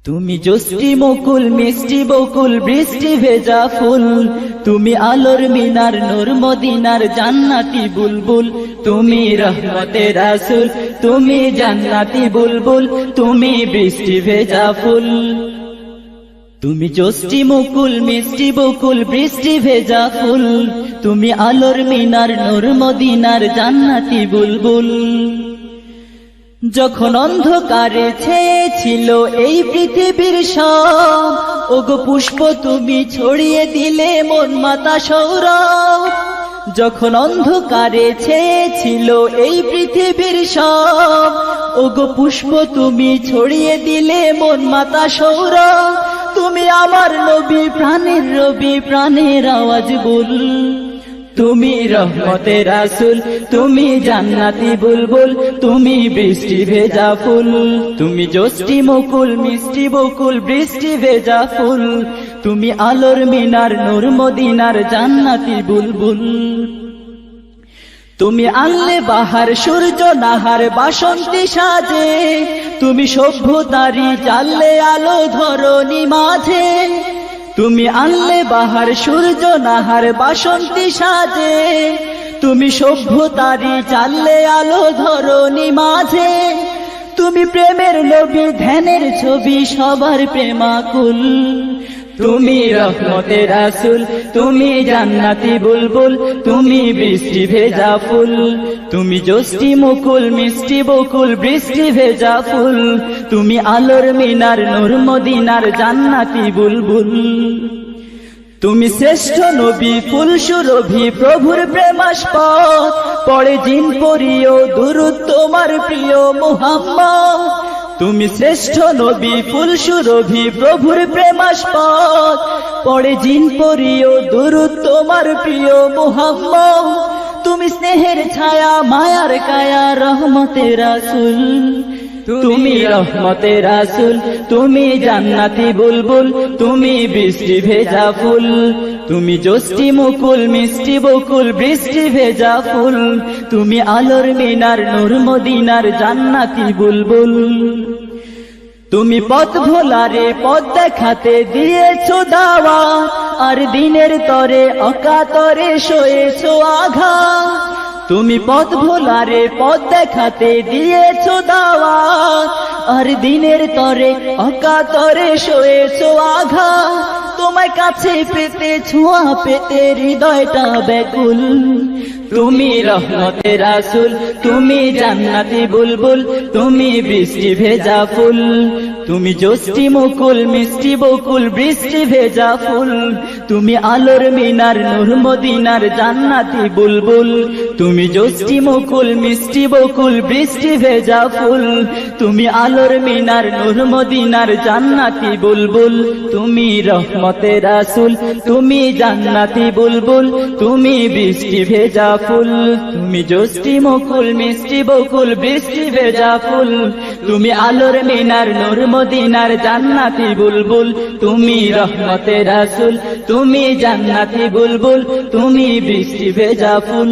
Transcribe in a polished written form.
তুমি জোষ্ঠী মুকুল মিষ্টি বকুল বৃষ্টি ভেজা ফুল, তুমি আলোর মিনার নূর মদিনার জান্নাতি বুলবুল, তুমি রহমতের রাসূল, তুমি জান্নাতি বুলবুল, তুমি বৃষ্টি ভেজা ফুল। তুমি জোষ্ঠী মুকুল মিষ্টি বকুল বৃষ্টি ভেজা ফুল, তুমি আলোর মিনার নূর মদিনার জান্নাতি বুলবুল। যখন অন্ধকারে ছেয়েছিল এই পৃথিবীর সব, ওগো পুষ্প তুমি ছড়িয়ে দিলে মন মাতা সৌরভ। যখন অন্ধকারে ছেয়েছিল এই পৃথিবীর সব, ওগো পুষ্প তুমি ছড়িয়ে দিলে মন মাতা সৌরভ। তুমি আমার নবী প্রাণের রবি প্রাণের আওয়াজ বল, তুমি রহমতের রাসূল, তুমি জান্নাতি বুলবুল, তুমি বৃষ্টি ভেজা ফুল। তুমি জোষ্ঠী মুকুল মিষ্টি বকুল বৃষ্টি ভেজা ফুল, তুমি আলোর মিনার নূর মদিনার জান্নাতি বুলবুল। তুমি আনলে বাহার সূর্য নাহার বাসন্তী সাজে, তুমি সভ্যতারি জানলে আলো ধরণী মাঝে। তুমি আনলে বাহার সূর্য নাহার বাসন্তী সাজে, তুমি সভ্যতারি জানলে আলো ধরণী মাঝে। তুমি প্রেমের নবী ধ্যানের ছবি সবার প্রেমাকুল, তুমি রহমতের রাসূল, তুমি জান্নাতি বুলবুল, তুমি বৃষ্টি ভেজা ফুল। তুমি জোষ্ঠী মুকুল মিষ্টি বকুল বৃষ্টি ভেজা ফুল, তুমি আলোর মিনার নূর মদিনার জান্নাতি বুলবুল। তুমি শ্রেষ্ঠ নবী ফুল সুরভি প্রভুর প্রেমাস্পদ, পড়ে জিন পরিও দুরূদ তোমার প্রিয় মুহাম্মদ। তুমি শ্রেষ্ঠ নবী ফুল সুরভি প্রভুর প্রেমাস্পদ, পড়ে জিন পরিও দুরূদ তোমার প্রিয় মুহাম্মদ। তুমি স্নেহের ছায়া মায়ার কায়া রহমতের রাসূল, তুমি রহমতের রাসূল, তুমি জান্নাতি বুলবুল, তুমি বৃষ্টি ভেজা ফুল। তুমি জোষ্ঠী মুকুল মিষ্টি বকুল বৃষ্টি ভেজা ফুল, তুমি আলোর মিনার নূর মদিনার জান্নাতি বুলবুল। তুমি পথ ভোলারে পথ দেখাতে দিয়েছো দাওয়াত, আর দিনের তরে অকাতরে সয়েছো আঘাত। তুমি পথ ভোলারে পথ দেখাতে দিয়েছো দাওয়াত, আর দিনের তরে অকাতরে সয়েছো আঘাত। তোমায় কাছে পেতে ছোঁয়া পেতে হৃদয়টা ব্যাকুল, তুমি রহমতের রাসূল, তুমি জান্নাতি বুলবুল, তুমি বৃষ্টি ভেজা ফুল। তুমি জোষ্ঠী মুকুল মিষ্টি বকুল বৃষ্টি ভেজা ফুল, তুমি আলোর মিনার নূর মদিনার জান্নাতি বুলবুল। তুমি জোষ্ঠী মুকুল মিষ্টি বকুল বৃষ্টি ভেজা ফুল, তুমি আলোর মিনার নূর মদিনার জান্নাতি বুলবুল। তুমি রহমতের রাসূল, তুমি জান্নাতি বুলবুল, তুমি বৃষ্টি ভেজা ফুল। তুমি জোষ্ঠী মুকুল মিষ্টি বকুল বৃষ্টি ভেজা ফুল, তুমি আলোর মিনার নূর মদিনার জান্নাতি বুলবুল। তুমি রহমতের রাসূল, তুমি জান্নাতি বুলবুল, তুমি বৃষ্টি ভেজা ফুল।